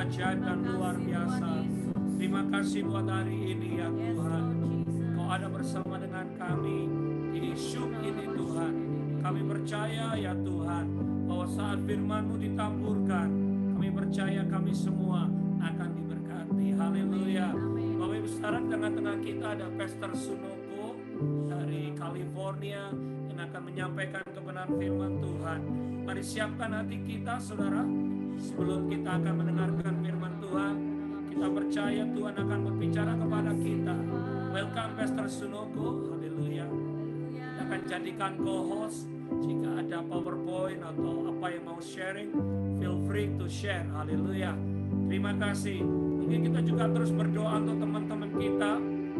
ajaib dan luar biasa. Terima kasih buat hari ini ya Tuhan. Kau ada bersama dengan kami di Zoom ini Tuhan. Kami percaya ya Tuhan bahwa saat firman-Mu ditaburkan, kami percaya kami semua akan diberkati. Haleluya. Bapak Ibu saudara, tengah-tengah kita ada Pastor Sunoko dari California yang akan menyampaikan kebenaran firman Tuhan. Mari siapkan hati kita, saudara. Sebelum kita akan mendengarkan firman Tuhan, kita percaya Tuhan akan berbicara kepada kita. Welcome Pastor Sunoko, haleluya. Kita akan jadikan co-host. Jika ada PowerPoint atau apa yang mau sharing, feel free to share, haleluya. Terima kasih. Mungkin kita juga terus berdoa untuk teman-teman kita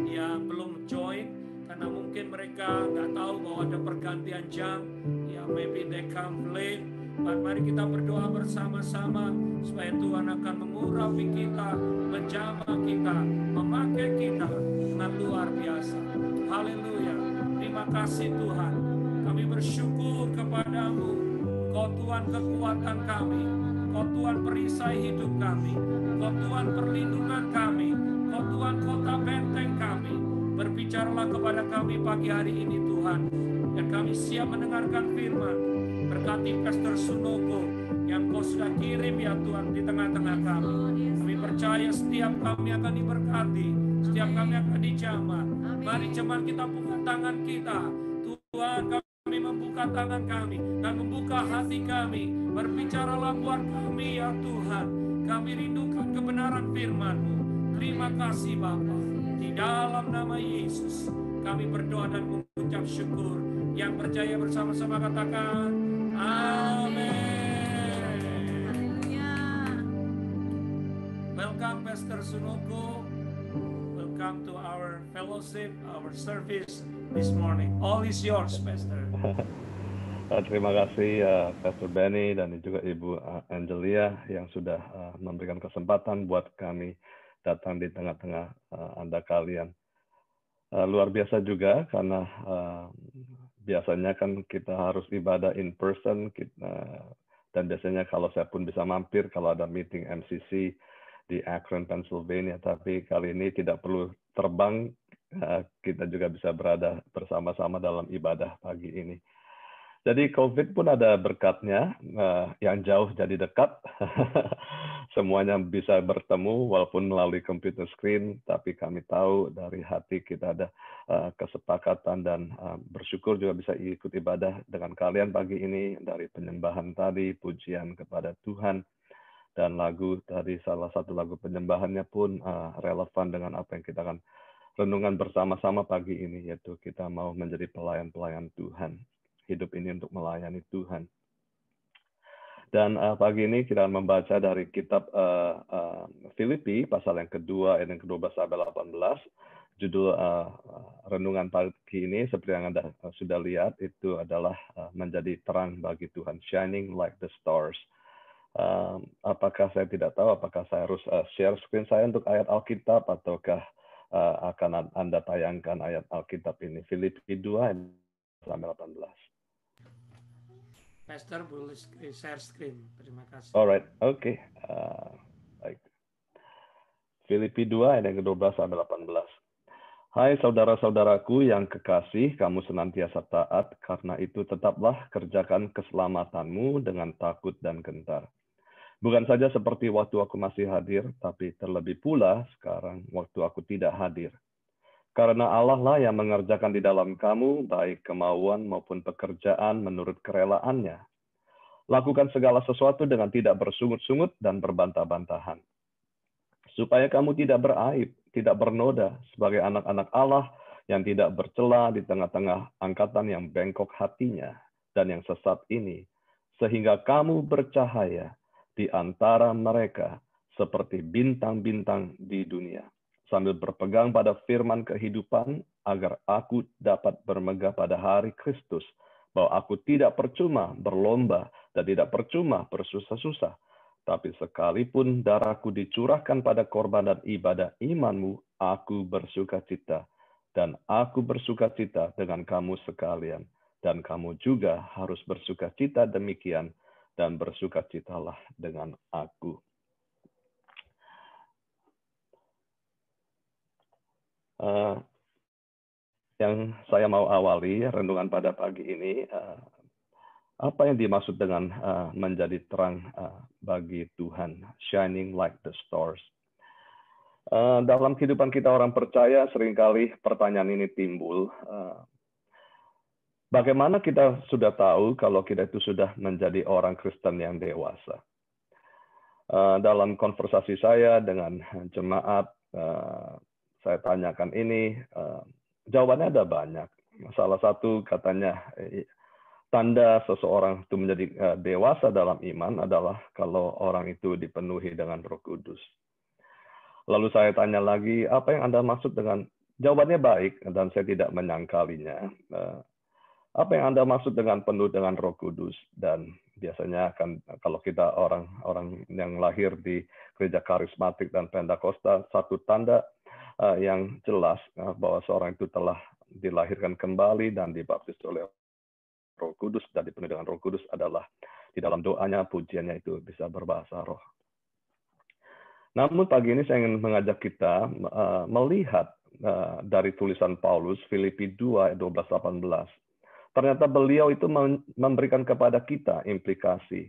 yang belum join, karena mungkin mereka nggak tahu bahwa ada pergantian jam. Ya, maybe they come late. Mari kita berdoa bersama-sama supaya Tuhan akan mengurapi kita, menjamah kita, memakai kita dengan luar biasa. Haleluya. Terima kasih Tuhan. Kami bersyukur kepadamu. Kau Tuhan kekuatan kami. Kau Tuhan perisai hidup kami. Kau Tuhan perlindungan kami. Kau Tuhan kota benteng kami. Berbicaralah kepada kami pagi hari ini Tuhan. Dan kami siap mendengarkan firman. Berkati Pastor Sunoko yang Kau sudah kirim ya Tuhan di tengah-tengah kami. Kami percaya setiap kami akan diberkati. Setiap kami akan dijamah. Mari jemaat kita buka tangan kita. Tuhan, kami membuka tangan kami dan membuka hati kami. Berbicaralah buat kami ya Tuhan. Kami rindukan kebenaran firman-Mu. Terima kasih Bapa. Di dalam nama Yesus kami berdoa dan mengucap syukur. Yang percaya bersama-sama katakan amin. Welcome Pastor Sunoko. Welcome to our fellowship, our service this morning. All is yours, Pastor. Terima kasih Pastor Benny dan juga Ibu Angelia yang sudah memberikan kesempatan buat kami datang di tengah-tengah Anda kalian. Luar biasa juga karena biasanya kan kita harus ibadah in person, dan biasanya kalau saya pun bisa mampir kalau ada meeting MCC di Akron, Pennsylvania, tapi kali ini tidak perlu terbang, kita juga bisa berada bersama-sama dalam ibadah pagi ini. Jadi COVID pun ada berkatnya, yang jauh jadi dekat, semuanya bisa bertemu walaupun melalui computer screen, tapi kami tahu dari hati kita ada kesepakatan dan bersyukur juga bisa ikut ibadah dengan kalian pagi ini, dari penyembahan tadi, pujian kepada Tuhan, dan lagu tadi, salah satu lagu penyembahannya pun relevan dengan apa yang kita akan renungan bersama-sama pagi ini, yaitu kita mau menjadi pelayan-pelayan Tuhan. Hidup ini untuk melayani Tuhan. Dan pagi ini kita akan membaca dari kitab Filipi, pasal yang kedua, ayat yang ke-12 sampai 18. Judul renungan pagi ini, seperti yang Anda sudah lihat, itu adalah menjadi terang bagi Tuhan, shining like the stars. Apakah saya tidak tahu, apakah saya harus share screen saya untuk ayat Alkitab, ataukah akan Anda tayangkan ayat Alkitab ini? Filipi 2, ayat sampai 18. Pastor boleh share screen. Terima kasih. Alright, oke. Baik. Filipi 2 ayat yang ke-12 sampai 18. Hai saudara-saudaraku yang kekasih, kamu senantiasa taat, karena itu tetaplah kerjakan keselamatanmu dengan takut dan gentar. Bukan saja seperti waktu aku masih hadir, tapi terlebih pula sekarang waktu aku tidak hadir. Karena Allah lah yang mengerjakan di dalam kamu, baik kemauan maupun pekerjaan menurut kerelaannya. Lakukan segala sesuatu dengan tidak bersungut-sungut dan berbantah-bantahan. Supaya kamu tidak beraib, tidak bernoda, sebagai anak-anak Allah yang tidak bercela di tengah-tengah angkatan yang bengkok hatinya dan yang sesat ini. Sehingga kamu bercahaya di antara mereka seperti bintang-bintang di dunia. Sambil berpegang pada firman kehidupan, agar aku dapat bermegah pada hari Kristus, bahwa aku tidak percuma berlomba dan tidak percuma bersusah-susah, tapi sekalipun darahku dicurahkan pada korban dan ibadah imanmu, aku bersukacita, dan aku bersukacita dengan kamu sekalian, dan kamu juga harus bersukacita demikian, dan bersukacitalah dengan aku. Yang saya mau awali renungan pada pagi ini, apa yang dimaksud dengan menjadi terang bagi Tuhan, shining like the stars. Dalam kehidupan kita orang percaya, seringkali pertanyaan ini timbul. Bagaimana kita sudah tahu kalau kita itu sudah menjadi orang Kristen yang dewasa? Dalam konversasi saya dengan jemaat, saya tanyakan ini, jawabannya ada banyak. Salah satu katanya, tanda seseorang itu menjadi dewasa dalam iman adalah kalau orang itu dipenuhi dengan Roh Kudus. Lalu saya tanya lagi, apa yang Anda maksud dengan, jawabannya baik dan saya tidak menyangkalinya. Apa yang Anda maksud dengan penuh dengan Roh Kudus? Dan biasanya kan kalau kita orang yang lahir di gereja karismatik dan Pentakosta, satu tanda yang jelas bahwa seorang itu telah dilahirkan kembali dan dibaptis oleh Roh Kudus dan dipenuhi dengan Roh Kudus adalah di dalam doanya, pujiannya itu bisa berbahasa roh. Namun pagi ini saya ingin mengajak kita melihat dari tulisan Paulus, Filipi 2, 12-18. Ternyata beliau itu memberikan kepada kita implikasi.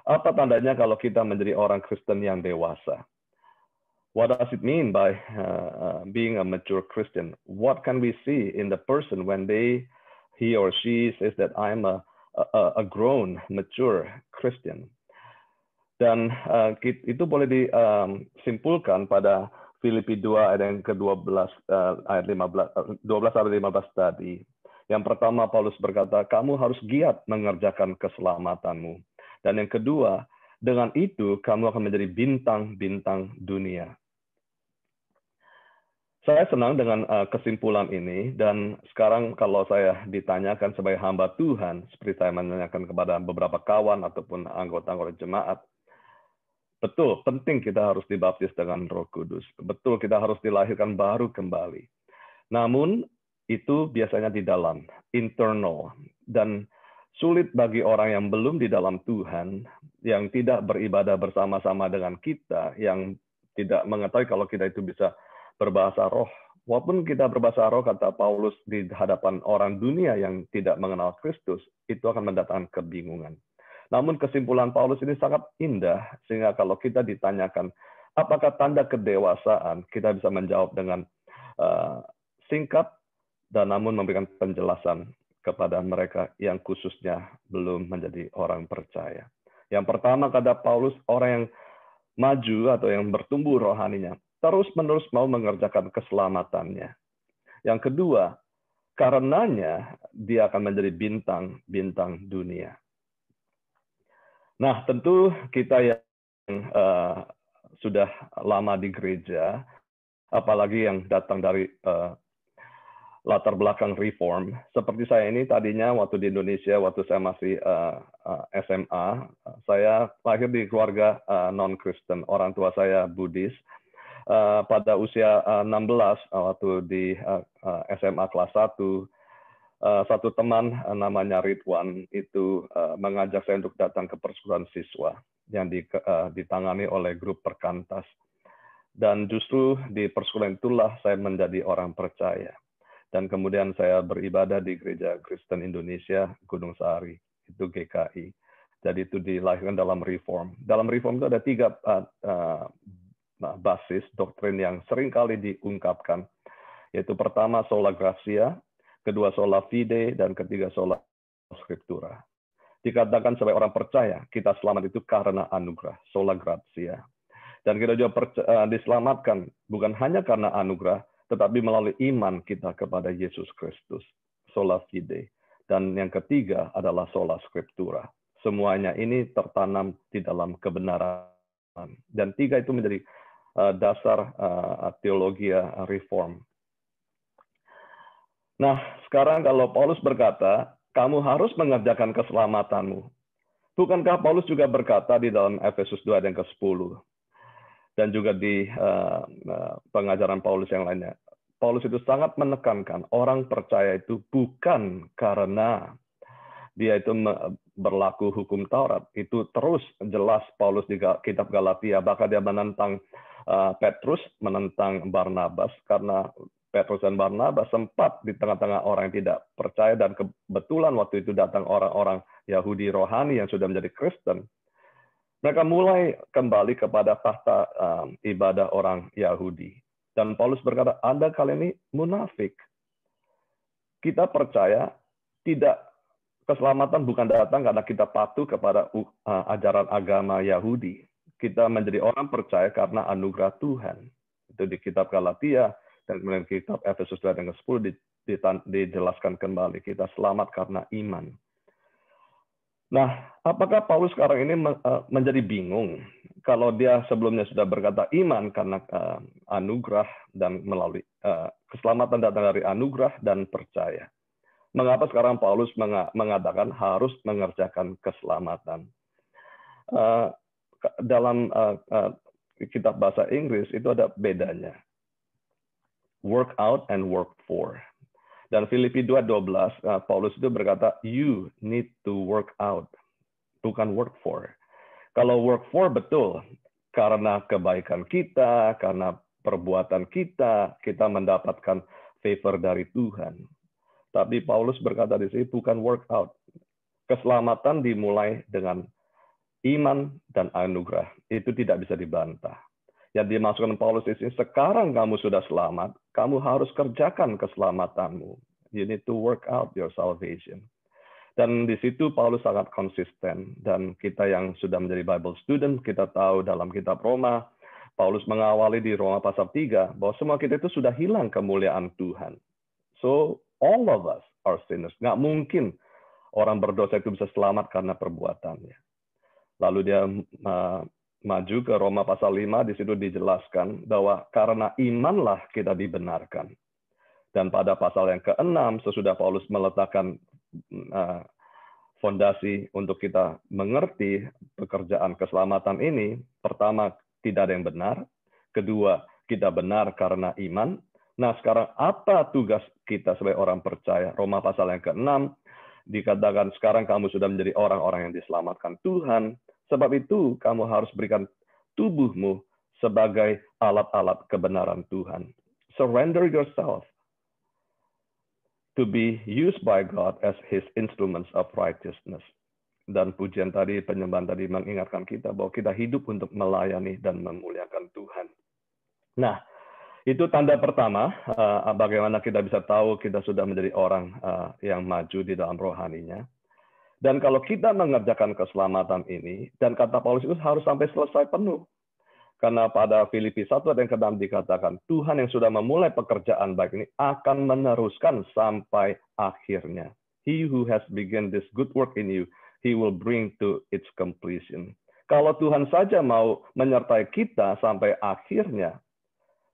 Apa tandanya kalau kita menjadi orang Kristen yang dewasa? What does it mean by being a mature Christian? What can we see in the person when he or she says that I'm a grown, mature Christian? Dan itu boleh disimpulkan pada Filipi 2 ayat yang ke-12 ayat 12 sampai 15 tadi. Yang pertama Paulus berkata, kamu harus giat mengerjakan keselamatanmu. Dan yang kedua, dengan itu kamu akan menjadi bintang-bintang dunia. Saya senang dengan kesimpulan ini, dan sekarang kalau saya ditanyakan sebagai hamba Tuhan, seperti saya menanyakan kepada beberapa kawan ataupun anggota-anggota jemaat, betul, penting kita harus dibaptis dengan Roh Kudus. Betul, kita harus dilahirkan baru kembali. Namun, itu biasanya di dalam, internal. Dan sulit bagi orang yang belum di dalam Tuhan, yang tidak beribadah bersama-sama dengan kita, yang tidak mengetahui kalau kita itu bisa berbahasa roh. Walaupun kita berbahasa roh, kata Paulus, di hadapan orang dunia yang tidak mengenal Kristus, itu akan mendatangkan kebingungan. Namun kesimpulan Paulus ini sangat indah, sehingga kalau kita ditanyakan, apakah tanda kedewasaan, kita bisa menjawab dengan singkat, dan namun memberikan penjelasan kepada mereka yang khususnya belum menjadi orang percaya. Yang pertama, kata Paulus, orang yang maju atau yang bertumbuh rohaninya, terus-menerus mau mengerjakan keselamatannya. Yang kedua, karenanya dia akan menjadi bintang-bintang dunia. Nah, tentu kita yang sudah lama di gereja, apalagi yang datang dari latar belakang reform, seperti saya ini tadinya waktu di Indonesia, waktu saya masih SMA, saya lahir di keluarga non-Kristen, orang tua saya Buddhis. Pada usia 16, waktu di SMA kelas 1, satu teman namanya Ridwan itu mengajak saya untuk datang ke persekutuan siswa yang ditangani oleh grup Perkantas. Dan justru di persekutuan itulah saya menjadi orang percaya. Dan kemudian saya beribadah di Gereja Kristen Indonesia Gunung Sahari, itu GKI. Jadi itu dilahirkan dalam reform. Dalam reform itu ada 3 basis doktrin yang seringkali diungkapkan, yaitu pertama sola gratia, kedua sola fide, dan ketiga sola scriptura. Dikatakan sebagai orang percaya, kita selamat itu karena anugerah, sola gratia. Dan kita juga diselamatkan bukan hanya karena anugerah, tetapi melalui iman kita kepada Yesus Kristus, sola fide. Dan yang ketiga adalah sola scriptura. Semuanya ini tertanam di dalam kebenaran. Dan 3 itu menjadi dasar teologi reform. Nah, sekarang kalau Paulus berkata, kamu harus mengerjakan keselamatanmu. Bukankah Paulus juga berkata di dalam Efesus 2 ayat yang ke-10, dan juga di pengajaran Paulus yang lainnya, Paulus itu sangat menekankan orang percaya itu bukan karena dia itu berlaku hukum Taurat. Itu terus jelas Paulus di kitab Galatia, bahkan dia menentang Petrus, menentang Barnabas, karena Petrus dan Barnabas sempat di tengah-tengah orang yang tidak percaya, dan kebetulan waktu itu datang orang-orang Yahudi rohani yang sudah menjadi Kristen. Mereka mulai kembali kepada tahta ibadah orang Yahudi. Dan Paulus berkata, Anda kalian ini munafik. Kita percaya tidak keselamatan bukan datang karena kita patuh kepada ajaran agama Yahudi. Kita menjadi orang percaya karena anugerah Tuhan. Itu di kitab Galatia dan kemudian kitab Efesus 2 ayat 10 dijelaskan kembali. Kita selamat karena iman. Nah, apakah Paulus sekarang ini menjadi bingung kalau dia sebelumnya sudah berkata iman karena anugerah dan melalui keselamatan datang dari anugerah dan percaya? Mengapa sekarang Paulus mengatakan harus mengerjakan keselamatan? Dalam kitab bahasa Inggris itu ada bedanya. Work out and work for. Dan Filipi 2:12, Paulus itu berkata, you need to work out, bukan work for. Kalau work for betul, karena kebaikan kita, karena perbuatan kita mendapatkan favor dari Tuhan. Tapi Paulus berkata di sini, bukan work out. Keselamatan dimulai dengan iman dan anugerah. Itu tidak bisa dibantah. Yang dimaksudkan Paulus di sini, sekarang kamu sudah selamat, kamu harus kerjakan keselamatanmu. You need to work out your salvation. Dan di situ Paulus sangat konsisten. Dan kita yang sudah menjadi Bible student, kita tahu dalam kitab Roma, Paulus mengawali di Roma pasal 3, bahwa semua kita itu sudah hilang kemuliaan Tuhan. So, all of us are sinners. Nggak mungkin orang berdosa itu bisa selamat karena perbuatannya. Lalu dia maju ke Roma pasal 5, di situ dijelaskan bahwa karena imanlah kita dibenarkan. Dan pada pasal yang ke-6, sesudah Paulus meletakkan fondasi untuk kita mengerti pekerjaan keselamatan ini, pertama, tidak ada yang benar. Kedua, kita benar karena iman. Nah, sekarang apa tugas kita sebagai orang percaya? Roma pasal yang ke-6, dikatakan sekarang kamu sudah menjadi orang-orang yang diselamatkan Tuhan. Sebab itu, kamu harus berikan tubuhmu sebagai alat-alat kebenaran Tuhan. Surrender yourself to be used by God as His instruments of righteousness. Dan pujian tadi, penyembahan tadi mengingatkan kita bahwa kita hidup untuk melayani dan memuliakan Tuhan. Nah, itu tanda pertama, bagaimana kita bisa tahu kita sudah menjadi orang yang maju di dalam rohaninya. Dan kalau kita mengerjakan keselamatan ini, dan kata Paulus itu harus sampai selesai penuh. Karena pada Filipi 1 ayat yang ke-6 dikatakan, Tuhan yang sudah memulai pekerjaan baik ini akan meneruskan sampai akhirnya. He who has begun this good work in you, He will bring to its completion. Kalau Tuhan saja mau menyertai kita sampai akhirnya,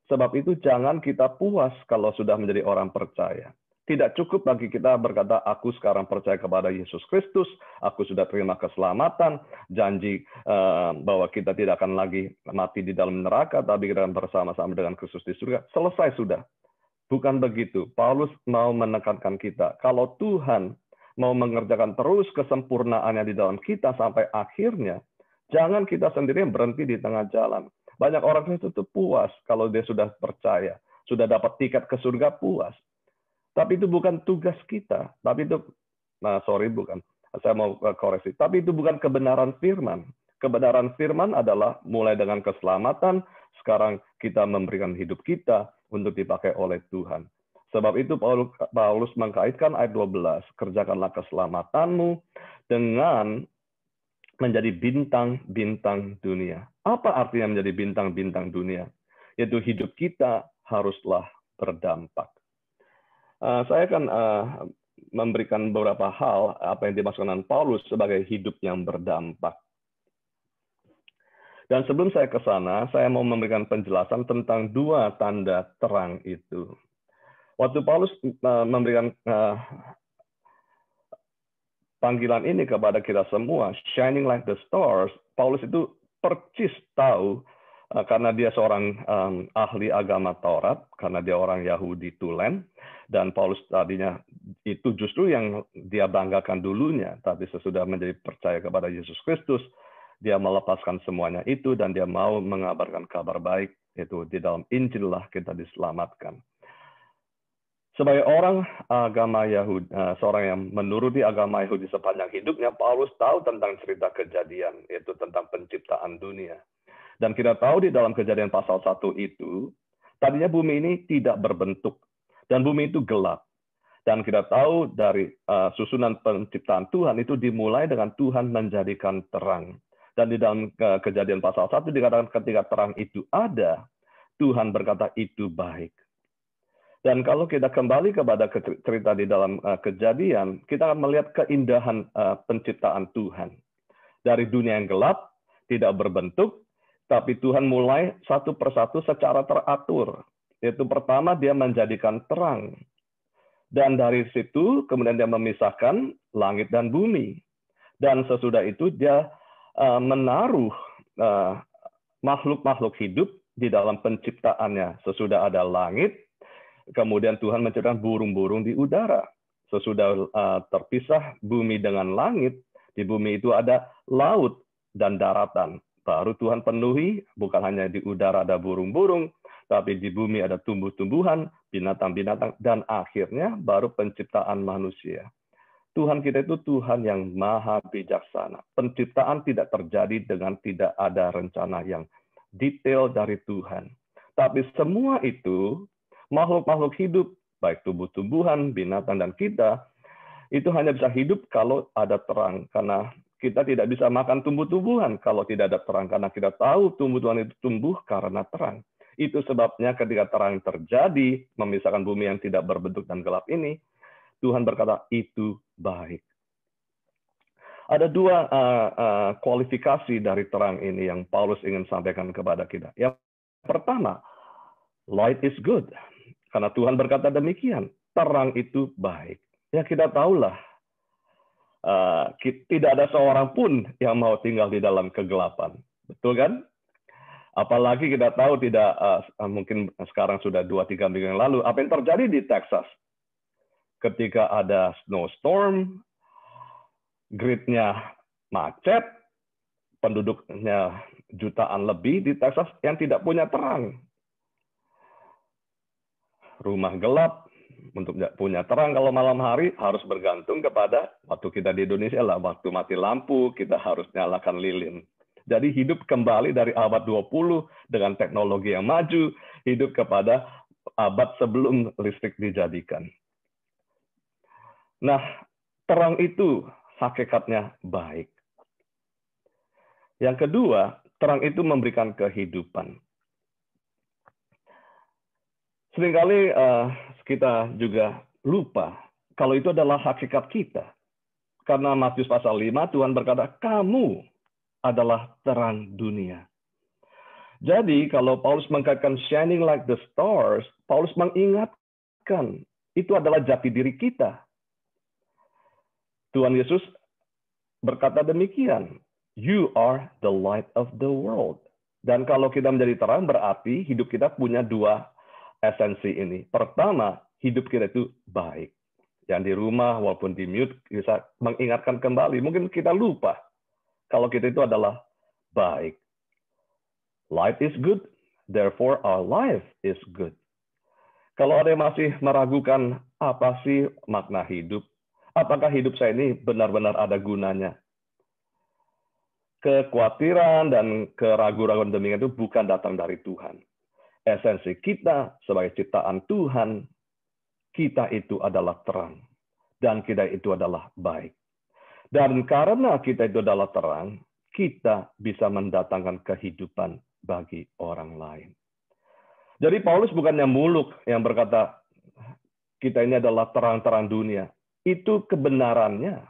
sebab itu jangan kita puas kalau sudah menjadi orang percaya. Tidak cukup bagi kita berkata, aku sekarang percaya kepada Yesus Kristus, aku sudah terima keselamatan, janji bahwa kita tidak akan lagi mati di dalam neraka, tapi kita akan bersama-sama dengan Kristus di surga. Selesai sudah. Bukan begitu. Paulus mau menekankan kita, kalau Tuhan mau mengerjakan terus kesempurnaannya di dalam kita sampai akhirnya, jangan kita sendiri berhenti di tengah jalan. Banyak orang itu puas kalau dia sudah percaya, sudah dapat tiket ke surga, puas. Tapi itu bukan tugas kita. Tapi itu, bukan. Saya mau koreksi. Tapi itu bukan kebenaran firman. Kebenaran firman adalah mulai dengan keselamatan, sekarang kita memberikan hidup kita untuk dipakai oleh Tuhan. Sebab itu Paulus mengkaitkan ayat 12, kerjakanlah keselamatanmu dengan menjadi bintang-bintang dunia. Apa artinya menjadi bintang-bintang dunia? Yaitu hidup kita haruslah berdampak. Saya akan memberikan beberapa hal apa yang dimaksudkan Paulus sebagai hidup yang berdampak. Dan sebelum saya ke sana, saya mau memberikan penjelasan tentang dua tanda terang itu. Waktu Paulus memberikan panggilan ini kepada kita semua, shining like the stars, Paulus itu percis tahu karena dia seorang ahli agama Taurat, karena dia orang Yahudi tulen, dan Paulus tadinya itu justru yang dia banggakan dulunya, tapi sesudah menjadi percaya kepada Yesus Kristus, dia melepaskan semuanya itu dan dia mau mengabarkan kabar baik, itu di dalam Injil lah kita diselamatkan. Sebagai orang agama Yahudi, seorang yang menuruti agama Yahudi sepanjang hidupnya, Paulus tahu tentang cerita kejadian, yaitu tentang penciptaan dunia. Dan kita tahu di dalam Kejadian pasal 1 itu, tadinya bumi ini tidak berbentuk, dan bumi itu gelap. Dan kita tahu dari susunan penciptaan Tuhan itu dimulai dengan Tuhan menjadikan terang. Dan di dalam Kejadian pasal 1 dikatakan ketika terang itu ada, Tuhan berkata itu baik. Dan kalau kita kembali kepada cerita di dalam Kejadian, kita akan melihat keindahan penciptaan Tuhan. Dari dunia yang gelap, tidak berbentuk, tapi Tuhan mulai satu persatu secara teratur. Yaitu pertama dia menjadikan terang. Dan dari situ kemudian dia memisahkan langit dan bumi. Dan sesudah itu dia menaruh makhluk-makhluk hidup di dalam penciptaannya. Sesudah ada langit, kemudian Tuhan menciptakan burung-burung di udara. Sesudah terpisah bumi dengan langit, di bumi itu ada laut dan daratan. Baru Tuhan penuhi, bukan hanya di udara ada burung-burung, tapi di bumi ada tumbuh-tumbuhan, binatang-binatang, dan akhirnya baru penciptaan manusia. Tuhan kita itu Tuhan yang maha bijaksana. Penciptaan tidak terjadi dengan tidak ada rencana yang detail dari Tuhan. Tapi semua itu, makhluk-makhluk hidup, baik tumbuh-tumbuhan, binatang, dan kita, itu hanya bisa hidup kalau ada terang. Karena kita tidak bisa makan tumbuh-tumbuhan kalau tidak ada terang. Karena kita tahu tumbuh-tumbuhan itu tumbuh karena terang. Itu sebabnya ketika terang terjadi, memisahkan bumi yang tidak berbentuk dan gelap ini, Tuhan berkata, itu baik. Ada dua kualifikasi dari terang ini yang Paulus ingin sampaikan kepada kita. Yang pertama, light is good. Karena Tuhan berkata demikian, terang itu baik. Ya kita tahulah, tidak ada seorang pun yang mau tinggal di dalam kegelapan. Betul kan? Apalagi kita tahu tidak mungkin sekarang sudah 2-3 minggu yang lalu, apa yang terjadi di Texas? Ketika ada snowstorm, gridnya macet, penduduknya jutaan lebih di Texas yang tidak punya terang. Rumah gelap, untuk punya terang kalau malam hari harus bergantung kepada waktu kita di Indonesia lah, waktu mati lampu kita harus nyalakan lilin. Jadi hidup kembali dari abad 20 dengan teknologi yang maju, hidup kepada abad sebelum listrik dijadikan. Nah, terang itu hakikatnya baik. Yang kedua, terang itu memberikan kehidupan. Seringkali kita juga lupa kalau itu adalah hakikat kita. Karena Matius pasal 5, Tuhan berkata, kamu adalah terang dunia. Jadi kalau Paulus mengatakan shining like the stars, Paulus mengingatkan itu adalah jati diri kita. Tuhan Yesus berkata demikian, you are the light of the world. Dan kalau kita menjadi terang berarti hidup kita punya dua esensi ini. Pertama, hidup kita itu baik. Yang di rumah walaupun di mute bisa mengingatkan kembali. Mungkin kita lupa kalau kita itu adalah baik. Light is good, therefore our life is good. Kalau ada yang masih meragukan apa sih makna hidup, apakah hidup saya ini benar-benar ada gunanya? Kekhawatiran dan keraguan-raguan demikian itu bukan datang dari Tuhan. Esensi kita sebagai ciptaan Tuhan, kita itu adalah terang. Dan kita itu adalah baik. Dan karena kita itu adalah terang, kita bisa mendatangkan kehidupan bagi orang lain. Jadi Paulus bukannya muluk yang berkata, kita ini adalah terang-terang dunia. Itu kebenarannya.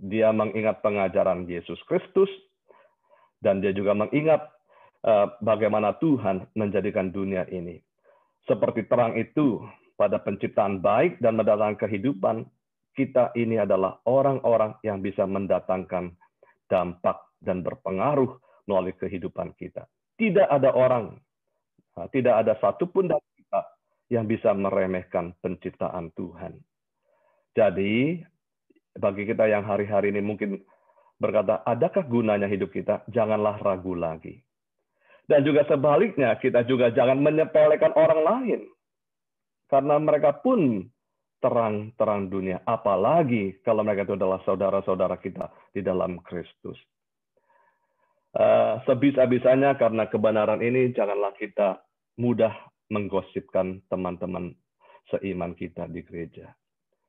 Dia mengingat pengajaran Yesus Kristus, dan dia juga mengingat bagaimana Tuhan menjadikan dunia ini. Seperti terang itu pada penciptaan baik dan mendatangkan kehidupan, kita ini adalah orang-orang yang bisa mendatangkan dampak dan berpengaruh melalui kehidupan kita. Tidak ada orang, tidak ada satupun dari kita yang bisa meremehkan penciptaan Tuhan. Jadi, bagi kita yang hari-hari ini mungkin berkata, adakah gunanya hidup kita? Janganlah ragu lagi. Dan juga sebaliknya, kita juga jangan menyepelekan orang lain. karena mereka pun terang-terang dunia. Apalagi kalau mereka itu adalah saudara-saudara kita di dalam Kristus. Sebisa-bisanya karena kebenaran ini, janganlah kita mudah menggosipkan teman-teman seiman kita di gereja.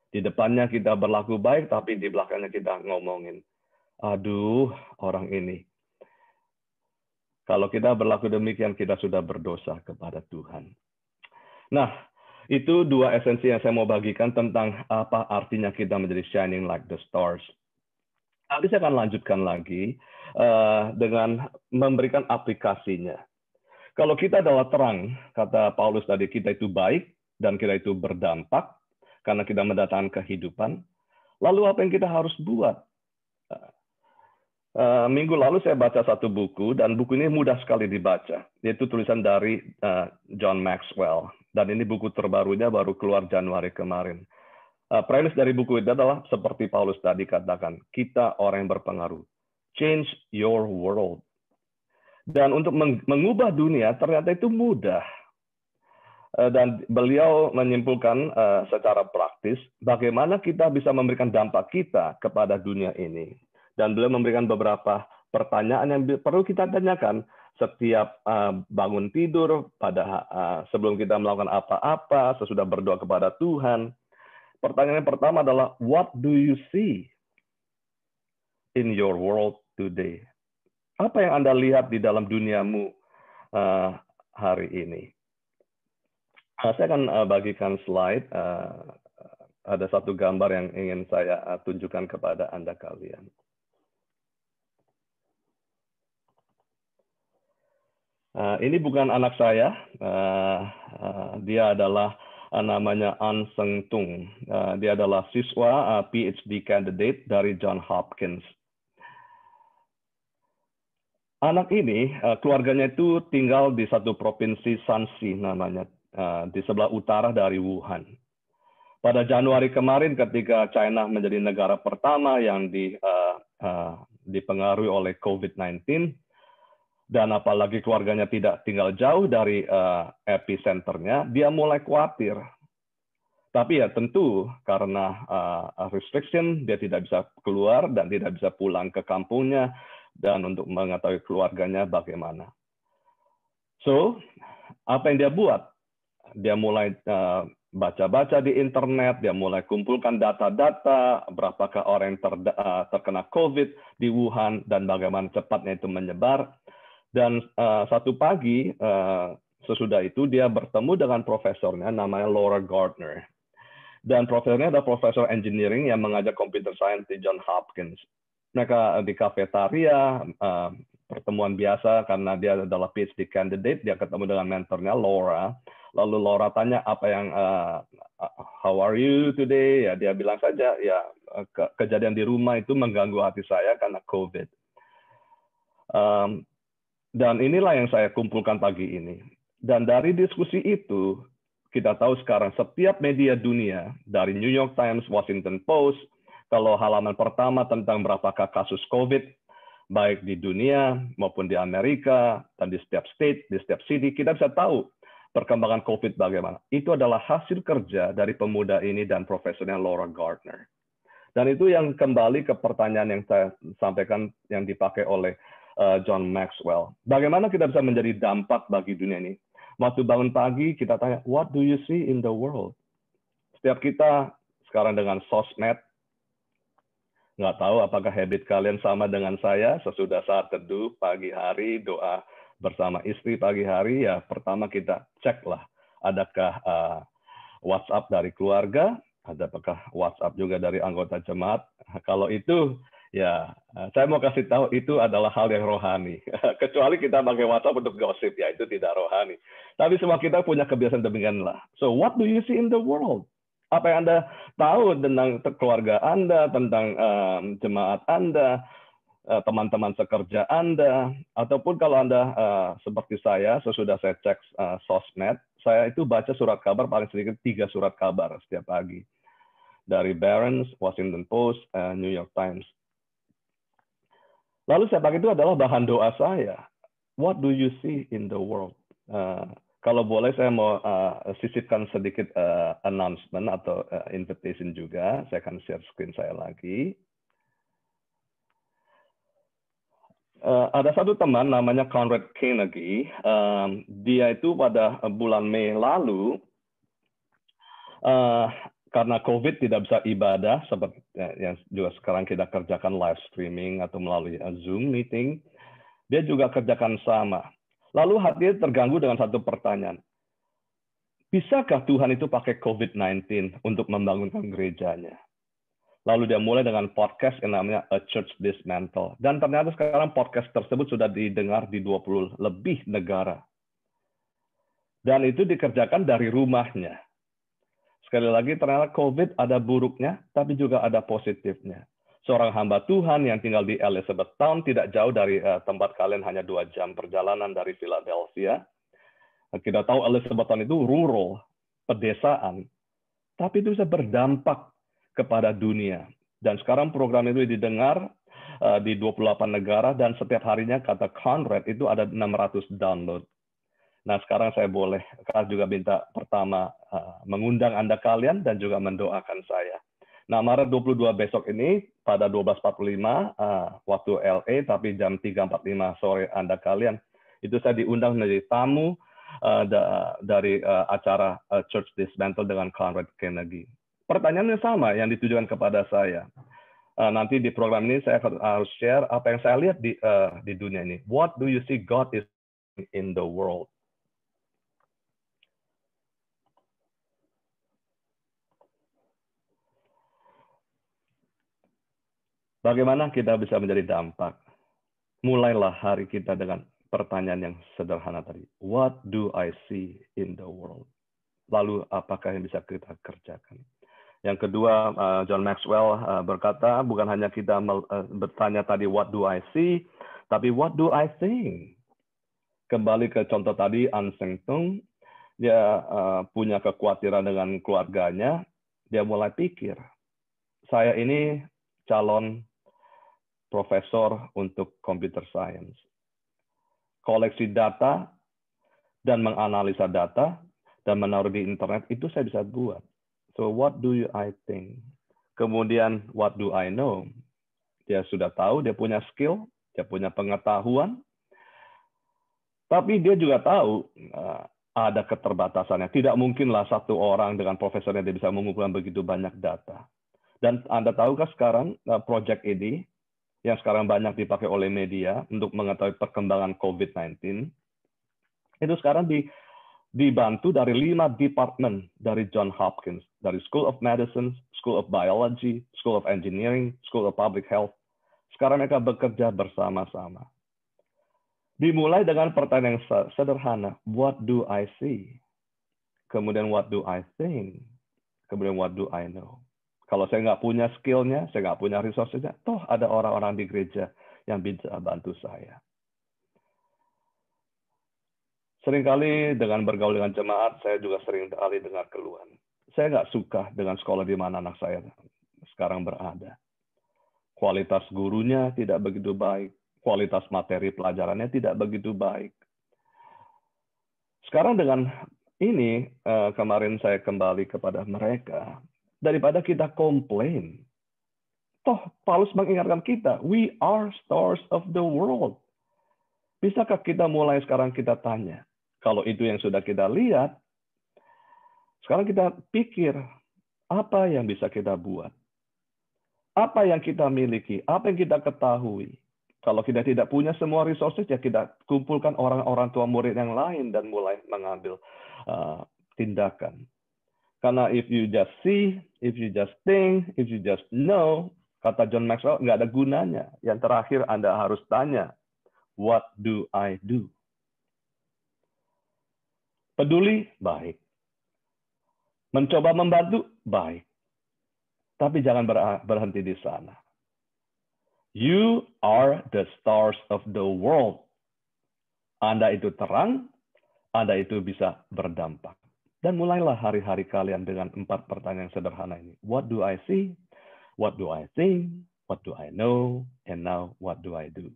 Di depannya kita berlaku baik, tapi di belakangnya kita ngomongin, aduh, orang ini. Kalau kita berlaku demikian, kita sudah berdosa kepada Tuhan. Nah, itu dua esensi yang saya mau bagikan tentang apa artinya kita menjadi shining like the stars. Nanti saya akan lanjutkan lagi dengan memberikan aplikasinya. Kalau kita adalah terang, kata Paulus tadi, kita itu baik dan kita itu berdampak karena kita mendatangkan kehidupan. Lalu apa yang kita harus buat? Minggu lalu saya baca satu buku, dan buku ini mudah sekali dibaca. Yaitu tulisan dari John Maxwell. Dan ini buku terbarunya baru keluar Januari kemarin. Premis dari buku itu adalah seperti Paulus tadi katakan, kita orang yang berpengaruh. Change your world. Dan untuk mengubah dunia ternyata itu mudah. Dan beliau menyimpulkan secara praktis bagaimana kita bisa memberikan dampak kita kepada dunia ini. Dan beliau memberikan beberapa pertanyaan yang perlu kita tanyakan setiap bangun tidur, pada sebelum kita melakukan apa-apa, sesudah berdoa kepada Tuhan. Pertanyaan yang pertama adalah, what do you see in your world today? Apa yang Anda lihat di dalam duniamu hari ini? Saya akan bagikan slide. Ada satu gambar yang ingin saya tunjukkan kepada Anda kalian. Ini bukan anak saya. Dia adalah namanya An Seng Tung. Dia adalah siswa PhD candidate dari Johns Hopkins. Anak ini, keluarganya itu tinggal di satu provinsi Shanxi namanya, di sebelah utara dari Wuhan. Pada Januari kemarin ketika China menjadi negara pertama yang dipengaruhi oleh COVID-19, dan apalagi keluarganya tidak tinggal jauh dari epicenternya, dia mulai khawatir. Tapi ya tentu karena restriction, dia tidak bisa keluar dan tidak bisa pulang ke kampungnya, dan untuk mengetahui keluarganya bagaimana. So, apa yang dia buat? Dia mulai baca-baca di internet, dia mulai kumpulkan data-data, berapakah orang yang terkena COVID di Wuhan, dan bagaimana cepatnya itu menyebar. Dan satu pagi, sesudah itu, dia bertemu dengan profesornya, namanya Laura Gardner. Dan profesornya adalah profesor engineering yang mengajar computer science di Johns Hopkins. Mereka di kafetaria, pertemuan biasa karena dia adalah PhD candidate, dia ketemu dengan mentornya Laura. Lalu Laura tanya apa yang how are you today? Ya dia bilang saja ya kejadian di rumah itu mengganggu hati saya karena COVID. Dan inilah yang saya kumpulkan pagi ini. Dan dari diskusi itu kita tahu sekarang setiap media dunia dari New York Times, Washington Post, kalau halaman pertama tentang berapakah kasus COVID, baik di dunia maupun di Amerika, dan di setiap state, di setiap city, kita bisa tahu perkembangan COVID bagaimana. Itu adalah hasil kerja dari pemuda ini dan profesornya Laura Gardner. Dan itu yang kembali ke pertanyaan yang saya sampaikan yang dipakai oleh John Maxwell. Bagaimana kita bisa menjadi dampak bagi dunia ini? Waktu bangun pagi kita tanya, what do you see in the world? Setiap kita sekarang dengan sosmed, nggak tahu apakah habit kalian sama dengan saya, sesudah saat teduh pagi hari, doa bersama istri pagi hari, ya pertama kita ceklah, adakah WhatsApp dari keluarga, adakah WhatsApp juga dari anggota jemaat. Kalau itu, ya saya mau kasih tahu itu adalah hal yang rohani. Kecuali kita pakai WhatsApp untuk gosip, ya itu tidak rohani. Tapi semua kita punya kebiasaan demikian lah. So what do you see in the world? Apa yang Anda tahu tentang keluarga Anda, tentang jemaat Anda, teman-teman sekerja Anda, ataupun kalau Anda seperti saya, sesudah saya cek sosmed, saya itu baca surat kabar paling sedikit 3 surat kabar setiap pagi. Dari Barron's, Washington Post, New York Times. Lalu setiap pagi itu adalah bahan doa saya. What do you see in the world? Kalau boleh saya mau sisipkan sedikit announcement atau invitation juga. Saya akan share screen saya lagi. Ada satu teman namanya Conrad Carnegie. Dia itu pada bulan Mei lalu, karena COVID tidak bisa ibadah seperti yang juga sekarang kita kerjakan live streaming atau melalui Zoom meeting, dia juga kerjakan sama. Lalu hatinya terganggu dengan satu pertanyaan. Bisakah Tuhan itu pakai COVID-19 untuk membangunkan gerejanya? Lalu dia mulai dengan podcast yang namanya A Church Dismantle. Dan ternyata sekarang podcast tersebut sudah didengar di 20 lebih negara. Dan itu dikerjakan dari rumahnya. Sekali lagi, ternyata COVID ada buruknya, tapi juga ada positifnya. Seorang hamba Tuhan yang tinggal di Elizabethtown, tidak jauh dari tempat kalian, hanya 2 jam perjalanan dari Philadelphia. Kita tahu Elizabethtown itu rural, pedesaan, tapi itu bisa berdampak kepada dunia. Dan sekarang program itu didengar di 28 negara, dan setiap harinya, kata Conrad, itu ada 600 download. Nah, sekarang saya boleh juga minta pertama mengundang Anda kalian dan juga mendoakan saya. Nah, Maret 22 besok ini pada 12.45 waktu LA, tapi jam 3.45 sore Anda kalian, itu saya diundang menjadi tamu dari acara Church Dismantle dengan Conrad Carnegie. Pertanyaannya sama yang ditujukan kepada saya. Nanti di program ini saya harus share apa yang saya lihat di dunia ini. What do you see God is in the world? Bagaimana kita bisa menjadi dampak? Mulailah hari kita dengan pertanyaan yang sederhana tadi. What do I see in the world? Lalu apakah yang bisa kita kerjakan? Yang kedua, John Maxwell berkata, bukan hanya kita bertanya tadi, what do I see? Tapi what do I think? Kembali ke contoh tadi, An Seng Tung, dia punya kekhawatiran dengan keluarganya, dia mulai pikir, saya ini calon profesor untuk computer science. Koleksi data dan menganalisa data dan menaruh di internet itu saya bisa buat. So what do I think? Kemudian what do I know? Dia sudah tahu, dia punya skill, dia punya pengetahuan, tapi dia juga tahu ada keterbatasannya. Tidak mungkinlah satu orang dengan profesornya dia bisa mengumpulkan begitu banyak data. Dan Anda tahukah sekarang project ini yang sekarang banyak dipakai oleh media untuk mengetahui perkembangan COVID-19, itu sekarang dibantu dari 5 department dari Johns Hopkins, dari School of Medicine, School of Biology, School of Engineering, School of Public Health. Sekarang mereka bekerja bersama-sama. Dimulai dengan pertanyaan yang sederhana, what do I see? Kemudian what do I think? Kemudian what do I know? Kalau saya nggak punya skill-nya, saya nggak punya resources-nya, toh ada orang-orang di gereja yang bisa bantu saya. Seringkali dengan bergaul dengan jemaat, saya juga sering kali dengar keluhan. Saya nggak suka dengan sekolah di mana anak saya sekarang berada. Kualitas gurunya tidak begitu baik, kualitas materi pelajarannya tidak begitu baik. Sekarang dengan ini, kemarin saya kembali kepada mereka, daripada kita komplain. Toh Paulus mengingatkan kita, we are stars of the world. Bisakah kita mulai sekarang kita tanya, kalau itu yang sudah kita lihat, sekarang kita pikir, apa yang bisa kita buat? Apa yang kita miliki? Apa yang kita ketahui? Kalau kita tidak punya semua resources, ya kita kumpulkan orang-orang tua murid yang lain dan mulai mengambil tindakan. Karena if you just see, if you just think, if you just know, kata John Maxwell, nggak ada gunanya. Yang terakhir Anda harus tanya, what do I do? Peduli, baik. Mencoba membantu, baik. Tapi jangan berhenti di sana. You are the stars of the world. Anda itu terang, Anda itu bisa berdampak. Dan mulailah hari-hari kalian dengan 4 pertanyaan sederhana ini. What do I see? What do I think? What do I know? And now, what do I do?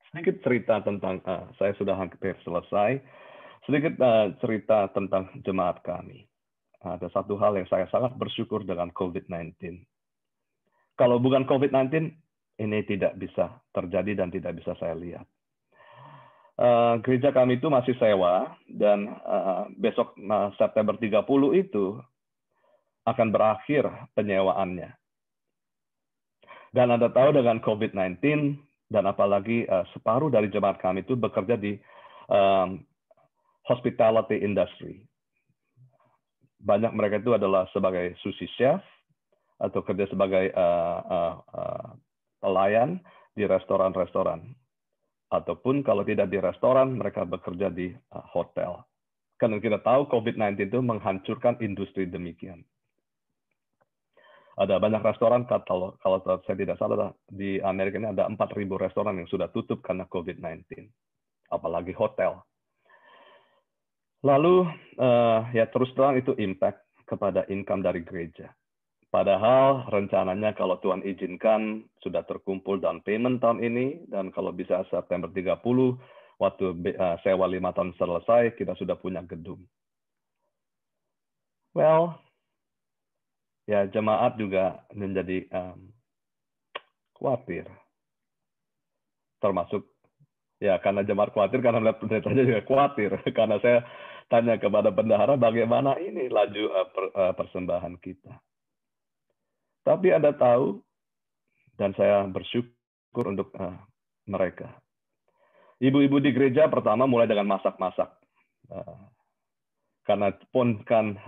Sedikit cerita tentang, saya sudah hampir selesai. Sedikit cerita tentang jemaat kami. Ada satu hal yang saya sangat bersyukur dengan COVID-19. Kalau bukan COVID-19, ini tidak bisa terjadi dan tidak bisa saya lihat. Gereja kami itu masih sewa, dan besok September 30 itu akan berakhir penyewaannya. Dan Anda tahu dengan COVID-19, dan apalagi separuh dari jemaat kami itu bekerja di hospitality industry. Banyak mereka itu adalah sebagai sushi chef atau kerja sebagai pelayan di restoran-restoran. Ataupun kalau tidak di restoran, mereka bekerja di hotel. Karena kita tahu COVID-19 itu menghancurkan industri demikian. Ada banyak restoran, kalau saya tidak salah, di Amerika ini ada 4.000 restoran yang sudah tutup karena COVID-19. Apalagi hotel. Lalu, ya terus terang itu impact kepada income dari gereja. Padahal rencananya kalau Tuhan izinkan sudah terkumpul down payment tahun ini, dan kalau bisa September 30, waktu sewa 5 tahun selesai, kita sudah punya gedung. Well, ya jemaat juga menjadi khawatir. Termasuk, ya karena jemaat khawatir, karena melihat pendetanya juga khawatir. Karena saya tanya kepada bendahara bagaimana ini laju persembahan kita. Tapi Anda tahu, dan saya bersyukur untuk mereka. Ibu-ibu di gereja pertama mulai dengan masak-masak. Karena pun kan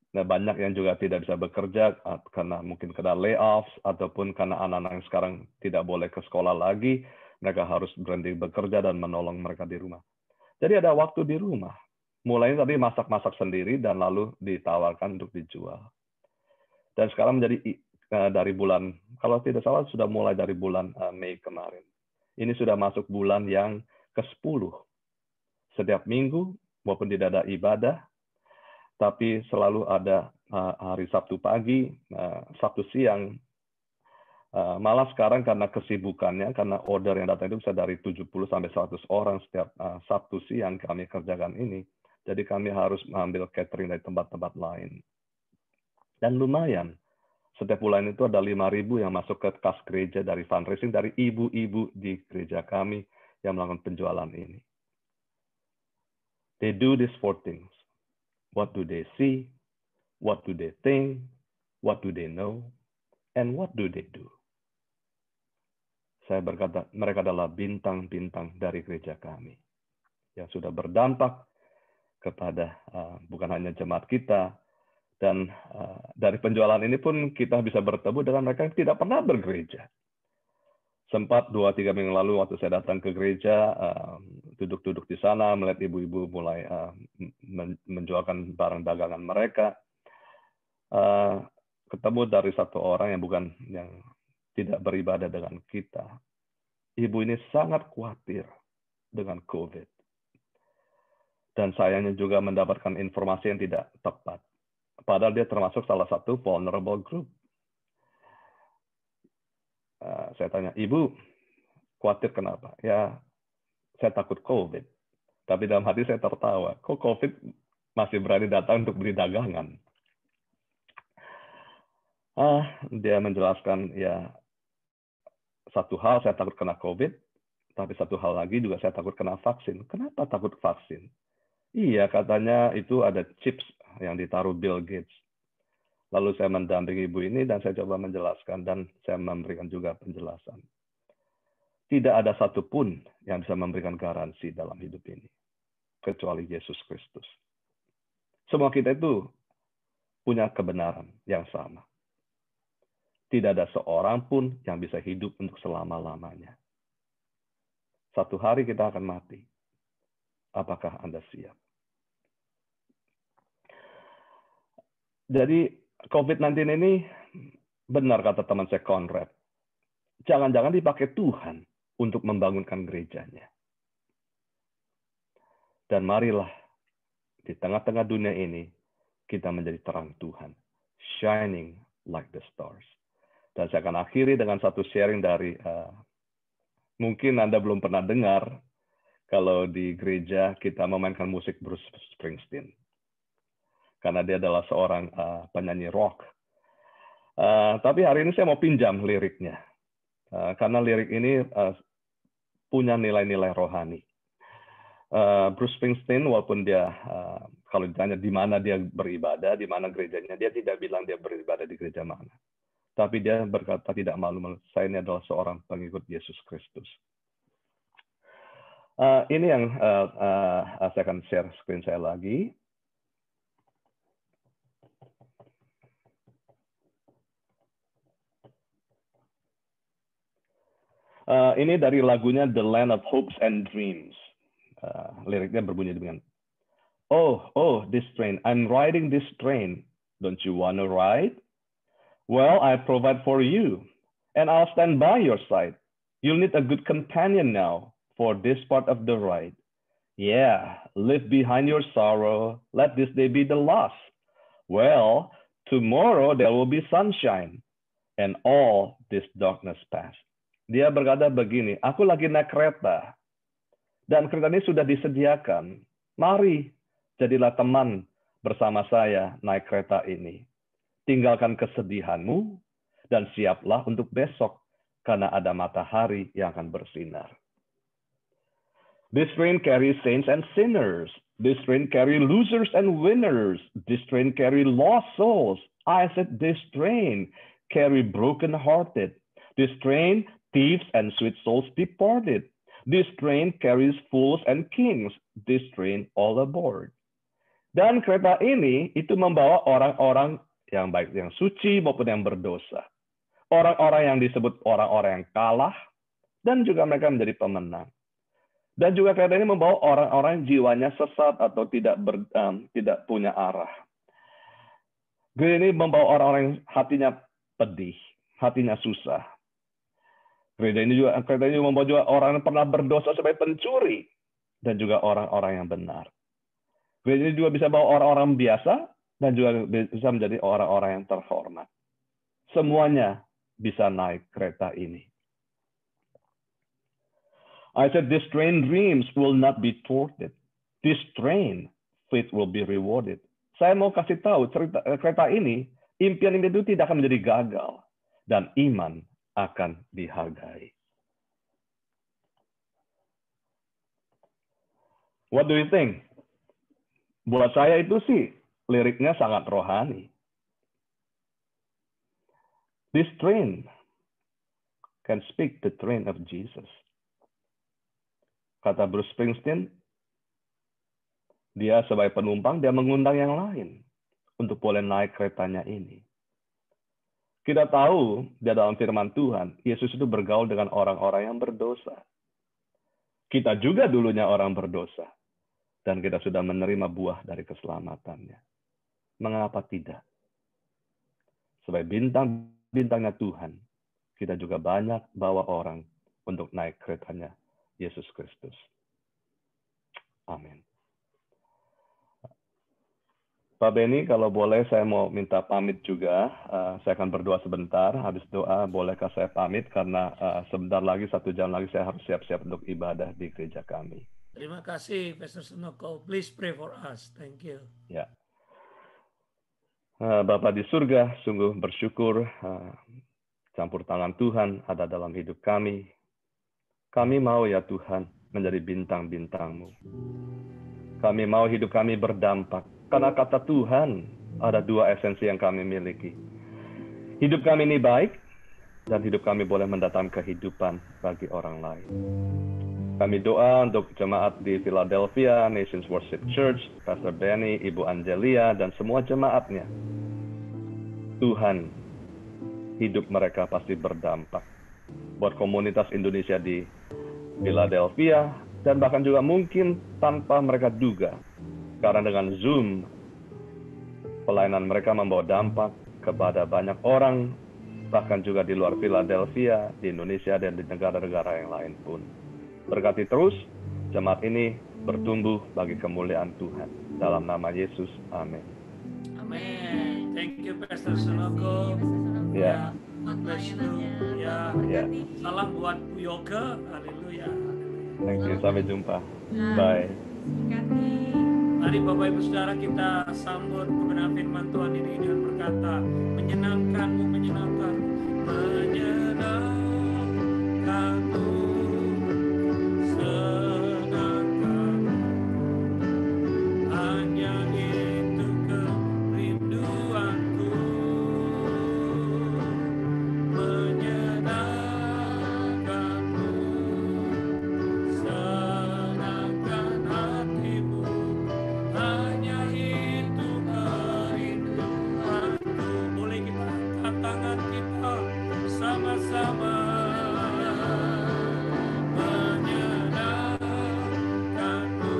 banyak yang juga tidak bisa bekerja karena mungkin kena layoffs, ataupun karena anak-anak yang sekarang tidak boleh ke sekolah lagi, mereka harus berhenti bekerja dan menolong mereka di rumah. Jadi ada waktu di rumah. Mulainya tadi masak-masak sendiri dan lalu ditawarkan untuk dijual. Dan sekarang menjadi dari bulan, kalau tidak salah sudah mulai dari bulan Mei kemarin. Ini sudah masuk bulan yang ke-10. Setiap minggu, walaupun tidak ada ibadah, tapi selalu ada hari Sabtu pagi, Sabtu siang. Malah sekarang karena kesibukannya, karena order yang datang itu bisa dari 70 sampai 100 orang setiap Sabtu siang kami kerjakan ini. Jadi kami harus mengambil catering dari tempat-tempat lain. Dan lumayan. Setiap bulan itu ada 5.000 yang masuk ke kas gereja dari fundraising dari ibu-ibu di gereja kami yang melakukan penjualan ini. They do these 4 things. What do they see? What do they think? What do they know? And what do they do? Saya berkata, mereka adalah bintang-bintang dari gereja kami yang sudah berdampak kepada bukan hanya jemaat kita, dan dari penjualan ini pun kita bisa bertemu dengan mereka yang tidak pernah bergereja. Sempat 2-3 minggu lalu waktu saya datang ke gereja, duduk-duduk di sana, melihat ibu-ibu mulai menjualkan barang dagangan mereka. Ketemu dari satu orang yang tidak beribadah dengan kita. Ibu ini sangat khawatir dengan COVID. Dan sayangnya juga mendapatkan informasi yang tidak tepat. Padahal dia termasuk salah satu vulnerable group. Saya tanya, Ibu, khawatir kenapa? Ya, saya takut COVID. Tapi dalam hati saya tertawa. Kok COVID masih berani datang untuk beli dagangan? Dia menjelaskan, ya, satu hal saya takut kena COVID, tapi satu hal lagi juga saya takut kena vaksin. Kenapa takut vaksin? Iya, katanya itu ada chips yang ditaruh Bill Gates. Lalu saya mendampingi ibu ini dan saya coba menjelaskan dan saya memberikan juga penjelasan. Tidak ada satupun yang bisa memberikan garansi dalam hidup ini, kecuali Yesus Kristus. Semua kita itu punya kebenaran yang sama. Tidak ada seorang pun yang bisa hidup untuk selama-lamanya. Satu hari kita akan mati. Apakah Anda siap? Jadi COVID-19 ini benar kata teman saya Conrad. Jangan-jangan dipakai Tuhan untuk membangunkan gerejanya. Dan marilah di tengah-tengah dunia ini kita menjadi terang Tuhan. Shining like the stars. Dan saya akan akhiri dengan satu sharing dari, mungkin Anda belum pernah dengar, kalau di gereja kita memainkan musik Bruce Springsteen. Karena dia adalah seorang penyanyi rock. Tapi hari ini saya mau pinjam liriknya. Karena lirik ini punya nilai-nilai rohani. Bruce Springsteen, walaupun dia, kalau ditanya di mana dia beribadah, di mana gerejanya, dia tidak bilang dia beribadah di gereja mana. Tapi dia berkata tidak malu, saya ini adalah seorang pengikut Yesus Kristus. Ini yang saya akan share screen saya lagi. Ini dari lagunya The Land of Hopes and Dreams. Liriknya berbunyi dengan, oh, this train, I'm riding this train. Don't you want to ride? Well, I provide for you, and I'll stand by your side. You'll need a good companion now for this part of the ride. Yeah, leave behind your sorrow. Let this day be the last. Well, tomorrow there will be sunshine, and all this darkness pass. Dia berkata begini, aku lagi naik kereta, dan kereta ini sudah disediakan. Mari, jadilah teman bersama saya naik kereta ini. Tinggalkan kesedihanmu, dan siaplah untuk besok, karena ada matahari yang akan bersinar. This train carries saints and sinners. This train carries losers and winners. This train carries lost souls. I said this train carries broken-hearted. This train thieves and sweet souls departed. This train carries fools and kings. This train all aboard. Dan kereta ini itu membawa orang-orang yang baik, yang suci maupun yang berdosa. Orang-orang yang disebut orang-orang yang kalah, dan juga mereka menjadi pemenang. Dan juga kereta ini membawa orang-orang yang jiwanya sesat atau tidak punya arah. Kereta ini membawa orang-orang yang hatinya pedih, hatinya susah. Kereta ini membawa juga orang yang pernah berdosa sebagai pencuri, dan juga orang-orang yang benar. Kereta ini juga bisa bawa orang-orang biasa, dan juga bisa menjadi orang-orang yang terhormat. Semuanya bisa naik kereta ini. I said, this train dreams will not be thwarted. This train faith will be rewarded. Saya mau kasih tahu kereta ini, impian itu tidak akan menjadi gagal, dan iman akan dihargai. What do you think? Buat saya itu sih liriknya sangat rohani. This train can speak the train of Jesus. Kata Bruce Springsteen, dia sebagai penumpang, dia mengundang yang lain untuk boleh naik keretanya ini. Kita tahu di dalam firman Tuhan, Yesus itu bergaul dengan orang-orang yang berdosa. Kita juga dulunya orang berdosa. Dan kita sudah menerima buah dari keselamatannya. Mengapa tidak? Sebagai bintang-bintangnya Tuhan, kita juga banyak bawa orang untuk naik keretanya Yesus Kristus. Amin. Pak Benny, kalau boleh saya mau minta pamit juga. Saya akan berdoa sebentar. Habis doa, bolehkah saya pamit? Karena sebentar lagi, 1 jam lagi, saya harus siap-siap untuk ibadah di gereja kami. Terima kasih, Pastor Sunoko. Please pray for us. Thank you. Ya. Bapa di surga, sungguh bersyukur campur tangan Tuhan ada dalam hidup kami. Kami mau ya Tuhan menjadi bintang-bintang-Mu. Kami mau hidup kami berdampak. Karena kata Tuhan, ada 2 esensi yang kami miliki. Hidup kami ini baik, dan hidup kami boleh mendatangkan kehidupan bagi orang lain. Kami doa untuk jemaat di Philadelphia, Nations Worship Church, Pastor Benny, Ibu Angelia, dan semua jemaatnya. Tuhan, hidup mereka pasti berdampak. Buat komunitas Indonesia di Philadelphia, dan bahkan juga mungkin tanpa mereka duga. Karena dengan Zoom, pelayanan mereka membawa dampak kepada banyak orang, bahkan juga di luar Philadelphia, di Indonesia, dan di negara-negara yang lain pun. Berkati terus, jemaat ini bertumbuh bagi kemuliaan Tuhan. Dalam nama Yesus, amin. Amin. Thank you, Pastor Sunoko. Ya. God bless you. Ya. Ya. Salam buat Bu Yoga. Haleluya. Thank you, sampai jumpa. Bye. Mari Bapak Ibu Saudara kita sambut kebenaran firman Tuhan ini dengan berkata, menyenangkanmu, menyenangkanmu, menyenangkanmu, senangkanmu, hanya itu kerinduanku, menyenangkanmu, senangkan hatimu, hanya itu kerinduanku. Boleh kita angkat tangan kita sama-sama. Menyenangkanmu,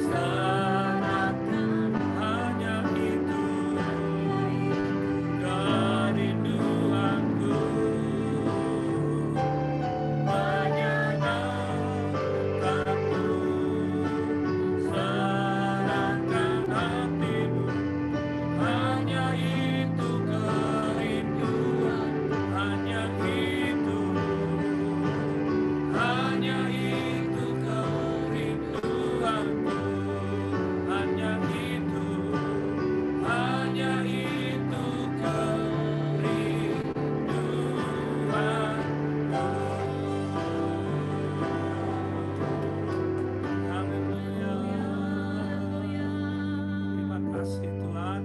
senangkan, hanya itu kerinduanku, menyenangkanmu, senangkan hatimu, hanya itu kerinduan, hanya itu, hanya itu kerinduanku, hanya itu, hanya itu kerinduanku. Haleluya. Terima kasih Tuhan.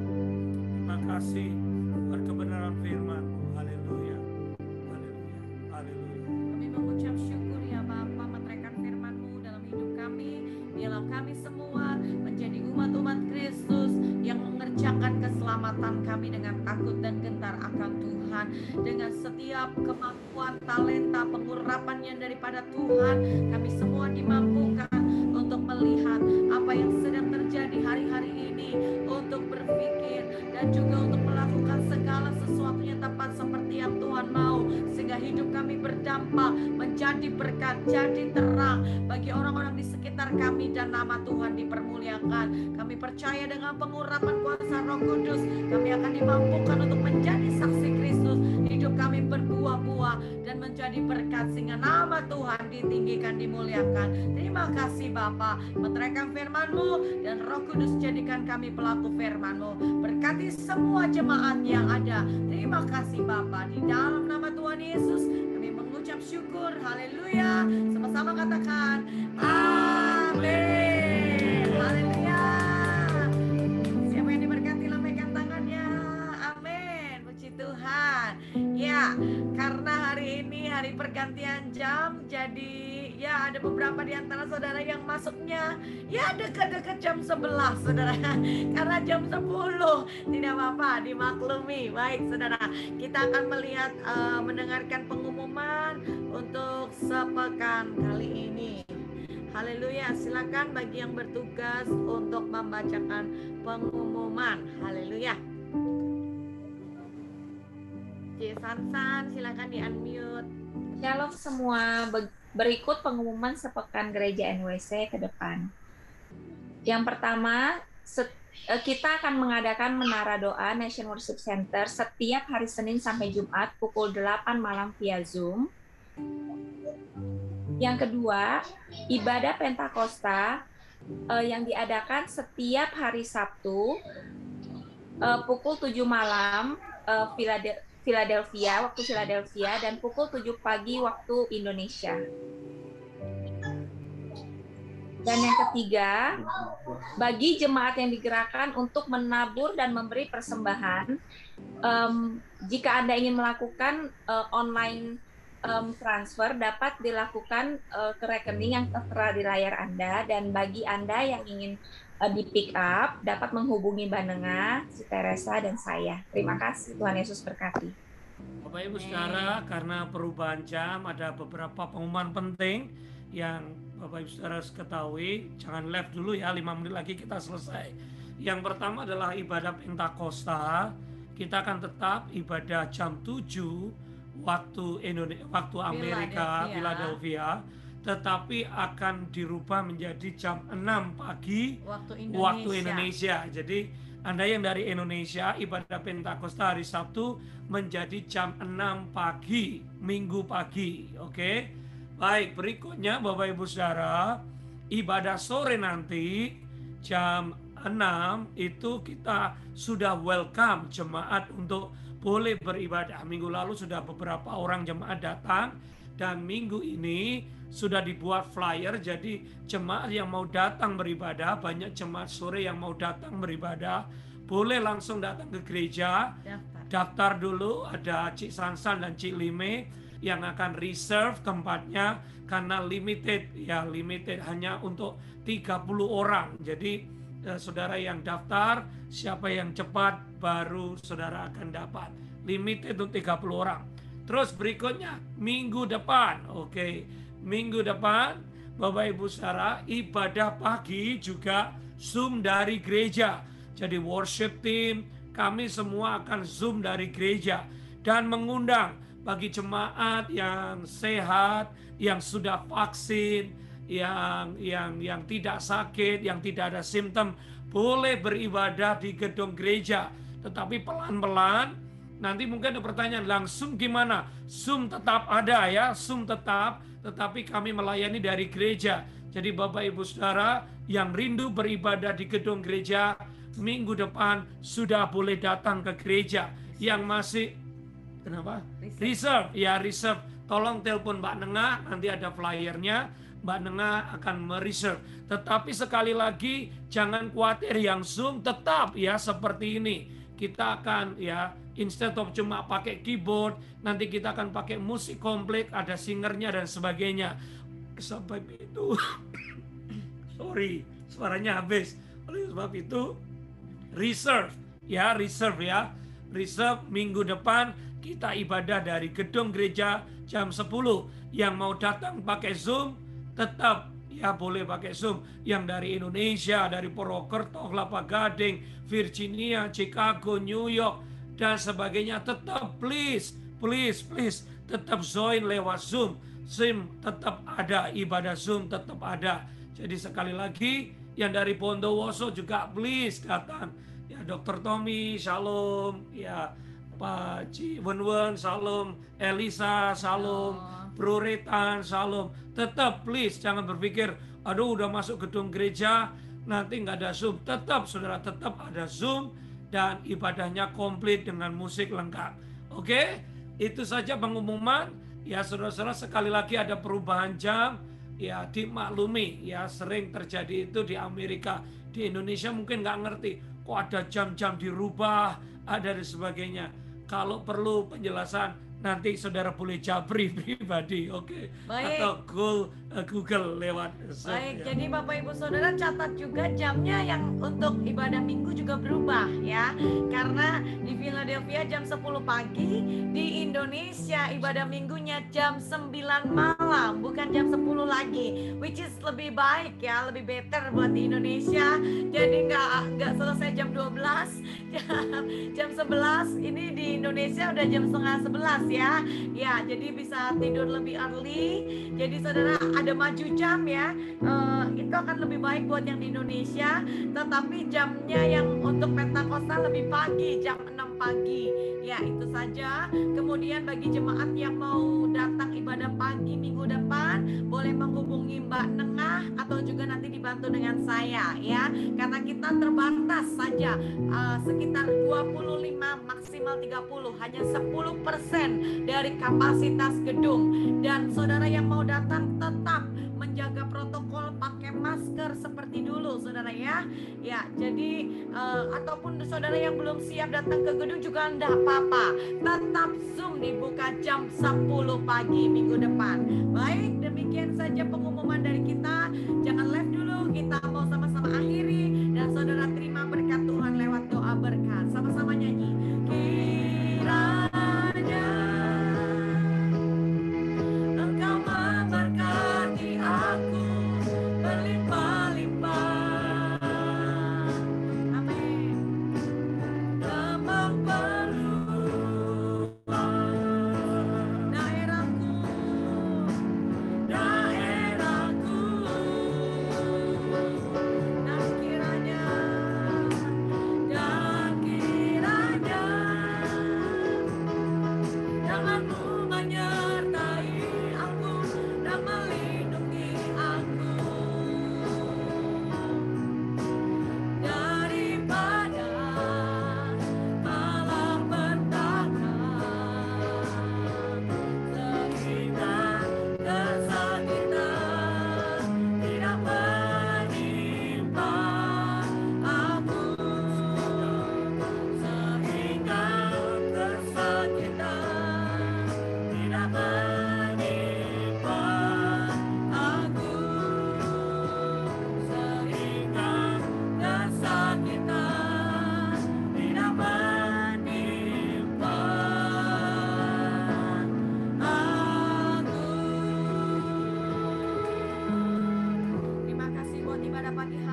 Terima kasih buat kebenaran firman-Mu. Haleluya. Haleluya. Haleluya. Kami mengucap syukur ya Bapa, meteraikan firman-Mu dalam hidup kami. Biarlah kami semua menjadi umat-umat Kristus yang mengerjakan keselamatan kami dengan takut dan gentar akan Tuhan. Dengan setiap kemampuan, talenta, pengurapan yang daripada Tuhan, kami semua dimampukan untuk melihat apa yang sedang terjadi hari-hari ini, untuk berpikir dan juga untuk melakukan segala sesuatunya tepat seperti yang Tuhan mau, sehingga hidup kami berdampak, menjadi berkat, jadi terang bagi orang-orang di sekitar kami, dan nama Tuhan dipermuliakan. Kami percaya dengan pengurapan kuasa Roh Kudus, kami akan dimampukan untuk menjadi saksi Kristus. Hidup kami berbuah-buah dan menjadi berkat, sehingga nama Tuhan ditinggikan, dimuliakan. Terima kasih Bapa, meteraikan firman-Mu dan Roh Kudus jadikan kami pelaku firman-Mu. Berkati semua jemaat yang ada. Terima kasih Bapa, di dalam nama Tuhan Yesus kami mengucap syukur. Haleluya. Sama-sama katakan amin. Haleluya. Siapa yang diberkati lambaikan tangannya. Amin. Puji Tuhan. Ya, karena hari ini hari pergantian jam, jadi ya ada beberapa di antara saudara yang masuknya ya dekat-dekat jam 11 saudara. Karena jam 10 tidak apa-apa, dimaklumi. Baik saudara, kita akan melihat mendengarkan pengumuman untuk sepekan kali ini. Haleluya, silakan bagi yang bertugas untuk membacakan pengumuman. Haleluya. Sansan, silakan di-unmute. Shalom semua, berikut pengumuman sepekan gereja NWC ke depan. Yang pertama, kita akan mengadakan Menara Doa Nation Worship Center setiap hari Senin sampai Jumat pukul 8 malam via Zoom. Yang kedua, ibadah Pentakosta yang diadakan setiap hari Sabtu pukul 7 malam Philadelphia, waktu Philadelphia, dan pukul 7 pagi waktu Indonesia. Dan yang ketiga, bagi jemaat yang digerakkan untuk menabur dan memberi persembahan, jika Anda ingin melakukan online transfer, dapat dilakukan ke rekening yang tertera di layar Anda. Dan bagi Anda yang ingin di pick up, dapat menghubungi Banenga, si Teresa, dan saya. Terima kasih, Tuhan Yesus berkati. Bapak Ibu Saudara, karena perubahan jam ada beberapa pengumuman penting yang Bapak Ibu Saudara harus ketahui. Jangan left dulu ya, 5 menit lagi kita selesai. Yang pertama adalah ibadah Pentakosta. Kita akan tetap ibadah jam 7 waktu Amerika, Philadelphia, tetapi akan dirubah menjadi jam 6 pagi waktu Indonesia. Jadi Anda yang dari Indonesia, ibadah Pentakosta hari Sabtu menjadi jam 6 pagi, Minggu pagi, oke? Baik, berikutnya Bapak Ibu Saudara, ibadah sore nanti jam 6 itu kita sudah welcome jemaat untuk boleh beribadah. Minggu lalu sudah beberapa orang jemaat datang, dan minggu ini sudah dibuat flyer, jadi jemaat yang mau datang beribadah, banyak jemaat sore yang mau datang beribadah, boleh langsung datang ke gereja. Daftar dulu, ada Cik Sansan dan Cik Lime yang akan reserve tempatnya karena limited hanya untuk 30 orang. Jadi saudara yang daftar, siapa yang cepat baru saudara akan dapat. Limited untuk 30 orang. Terus berikutnya minggu depan, minggu depan Bapak Ibu Saudara, ibadah pagi juga Zoom dari gereja. Jadi worship team, kami semua akan Zoom dari gereja dan mengundang bagi jemaat yang sehat, yang sudah vaksin, yang tidak sakit, yang tidak ada simptom, boleh beribadah di gedung gereja. Tetapi pelan-pelan, nanti mungkin ada pertanyaan, langsung gimana? Zoom tetap ada ya, Zoom tetap, tetapi kami melayani dari gereja. Jadi Bapak Ibu Saudara yang rindu beribadah di gedung gereja, minggu depan sudah boleh datang ke gereja. Yang masih reserve, tolong telepon Mbak Nengah, nanti ada flyernya, Mbak Nengah akan mereserve. Tetapi sekali lagi jangan khawatir, yang Zoom tetap ya seperti ini. Kita akan instead of cuma pakai keyboard, nanti kita akan pakai musik komplit, ada singernya dan sebagainya. Sampai itu sorry, suaranya habis. Oleh sebab itu reserve minggu depan kita ibadah dari gedung gereja jam 10. Yang mau datang pakai Zoom tetap boleh pakai Zoom. Yang dari Indonesia, dari Purwokerto, Kelapa Gading, Virginia, Chicago, New York dan sebagainya, tetap please tetap join lewat Zoom. Zoom tetap ada, ibadah Zoom tetap ada. Jadi sekali lagi, yang dari Bondowoso juga please datang. Ya Dr. Tommy, shalom. Ya Pak Ci Wen, shalom. Elisa, shalom. Bro Retan, shalom. Tetap please, jangan berpikir, aduh udah masuk gedung gereja, nanti nggak ada Zoom. Tetap saudara, tetap ada Zoom dan ibadahnya komplit dengan musik lengkap. Oke, itu saja pengumuman. Ya saudara-saudara, sekali lagi ada perubahan jam. Ya dimaklumi, ya sering terjadi itu di Amerika. Di Indonesia mungkin nggak ngerti, kok ada jam-jam dirubah, ada dan sebagainya. Kalau perlu penjelasan, nanti saudara boleh jabri pribadi, atau Google lewat Zoom. Baik, jadi Bapak Ibu Saudara catat juga jamnya yang untuk ibadah minggu juga berubah ya. Karena di Philadelphia jam 10 pagi, di Indonesia ibadah minggunya jam 9 malam, bukan jam 10 lagi. Which is lebih baik ya, lebih better buat di Indonesia. Jadi nggak selesai jam 12, jam 11, ini di Indonesia udah jam setengah 11 ya. Ya, jadi bisa tidur lebih early. Jadi saudara ada maju jam ya, itu akan lebih baik buat yang di Indonesia. Tetapi jamnya yang untuk Pentakosta lebih pagi, jam 6 pagi. Ya itu saja. Kemudian bagi jemaat yang mau datang ibadah pagi minggu depan, boleh menghubungi Mbak Nengah atau juga nanti dibantu dengan saya ya. Karena kita terbatas saja, sekitar 25 maksimal 30, hanya 10% dari kapasitas gedung. Dan saudara yang mau datang tetap menjaga protokol, pakai masker seperti dulu saudara ya. Ya, jadi ataupun saudara yang belum siap datang ke gedung juga enggak apa-apa. Tetap Zoom dibuka jam 10 pagi minggu depan. Baik, demikian saja pengumuman dari kita. Jangan live dulu, kita mau sama-sama akhiri dan saudara terima berkat Tuhan lewat doa berkat. Sama-sama nyanyi. Kiranya Engkau memberkati aku berlimpah-limpah. Amin. Dan memperluas daerahku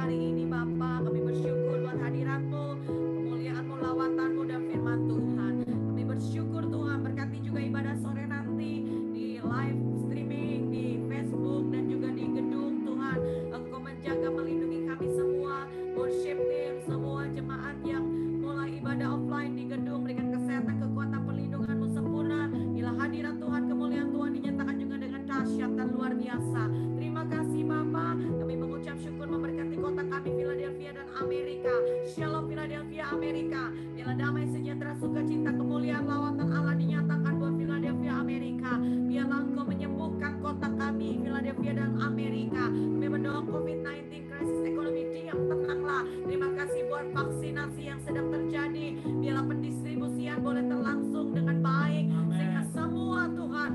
hari ini Bapa. Kami bersyukur buat hadirat-Mu, kemuliaan-Mu, lawatan-Mu dan firman Tuhan. Kami bersyukur Tuhan, berkati juga ibadah sore nanti di live streaming di Facebook dan juga di gedung Tuhan. Engkau menjaga melindungi kami semua, worship team, semua jemaat yang mulai ibadah offline di gedung, berikan kesehatan, kekuatan, perlindungan-Mu sempurna. Bila hadirat Tuhan, kemuliaan Tuhan dinyatakan juga dengan dahsyat dan luar biasa. Terima kasih Bapa. Kami mengucap syukur memberkati kota kami Philadelphia dan Amerika. Shalom Philadelphia, Amerika. Bila damai, sejahtera, sukacita, kemuliaan, lawatan Allah dinyatakan buat Philadelphia, Amerika. Biarlah Engkau menyembuhkan kota kami Philadelphia dan Amerika. Kami berdoa COVID-19 krisis ekonomi diam, tenanglah. Terima kasih buat vaksinasi yang sedang terjadi. Biarlah pendistribusian boleh terlangsung dengan baik, sehingga semua Tuhan,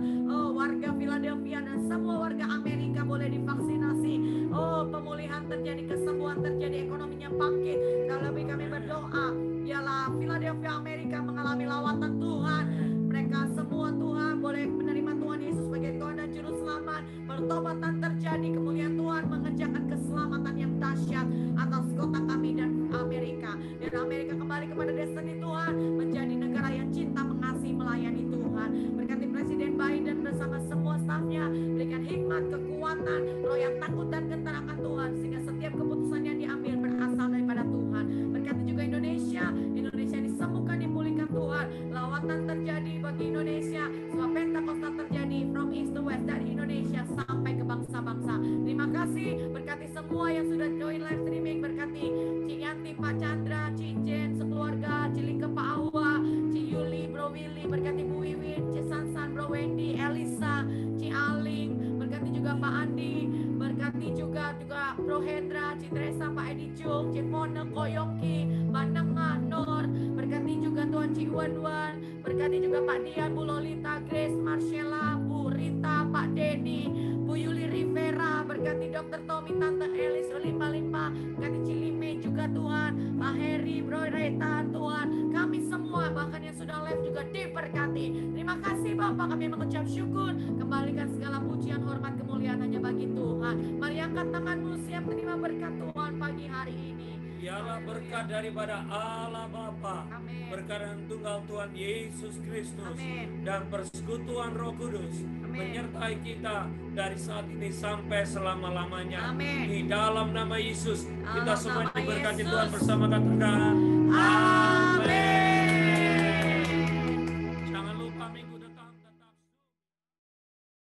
warga Philadelphia dan semua warga Amerika boleh divaksinasi. Pemulihan terjadi, kesembuhan terjadi, ekonominya bangkit. Terlebih kami berdoa, biarlah Philadelphia, Amerika mengalami lawatan Tuhan. Mereka semua Tuhan boleh menerima Tuhan Yesus sebagai Tuhan dan Juru Selamat. Pertobatan terjadi, kemuliaan Tuhan mengerjakan keselamatan yang dahsyat atas kota kami dan Amerika. Dan Amerika kembali kepada destiny Tuhan, menjadi negara yang cinta, mengasihi, melayani Tuhan. Berkati Presiden Biden bersama semua stafnya, berikan hikmat, kekuatan, roh yang takut dan gentar akan Tuhan, sehingga setiap keputusan yang diambil berasal daripada Tuhan. Berkati juga Indonesia disembuhkan, dipulihkan Tuhan. Lawatan terjadi bagi Indonesia, sebab Pentakosta terjadi from east to west, dari Indonesia sampai ke bangsa-bangsa. Terima kasih, berkati semua yang sudah join live streaming, berkati Cik Yanti, Pak Chandra, Cik Jen, sekeluarga, Cilike, Pak Awa, Cik Yuli, Bro Willy, berkati Bu Wiwin, Cik Sansan, Bro Wendy, Elisa, Cik Aling, berkati juga Pak Andi, berkati juga Bro Hendra, Cik Teresa, Pak Edi Chung, Cik Mona, Koyongki, Mbak Nenga, Nur, berkati juga Tuan Cik Wan, berkati juga Pak Dian, Bu Lolita, Grace, Marcella, Bu Rita, Pak Denny, Bu Yuli Rivera, berkati Dr. Tommy, Tante Elis, Limpa-Limpa, berkati Cilime juga Tuhan, Pak Heri, Bro Reta, Tuhan, kami semua bahkan yang sudah live juga diberkati. Terima kasih Bapak, kami mengucap syukur, kembalikan segala pujian, hormat, kemuliaan hanya bagi Tuhan. Mari angkat tanganmu, siap terima berkat Tuhan pagi hari ini. Biarlah berkat daripada Allah Bapa, Amin. berkat dan tunggal Tuhan Yesus Kristus, Amin. dan persekutuan Roh Kudus Amin. menyertai kita dari saat ini sampai selama-lamanya. Amin. Di dalam nama Yesus, kita Dalam semua nama diberkati Yesus. Tuhan bersama, katakan Amin.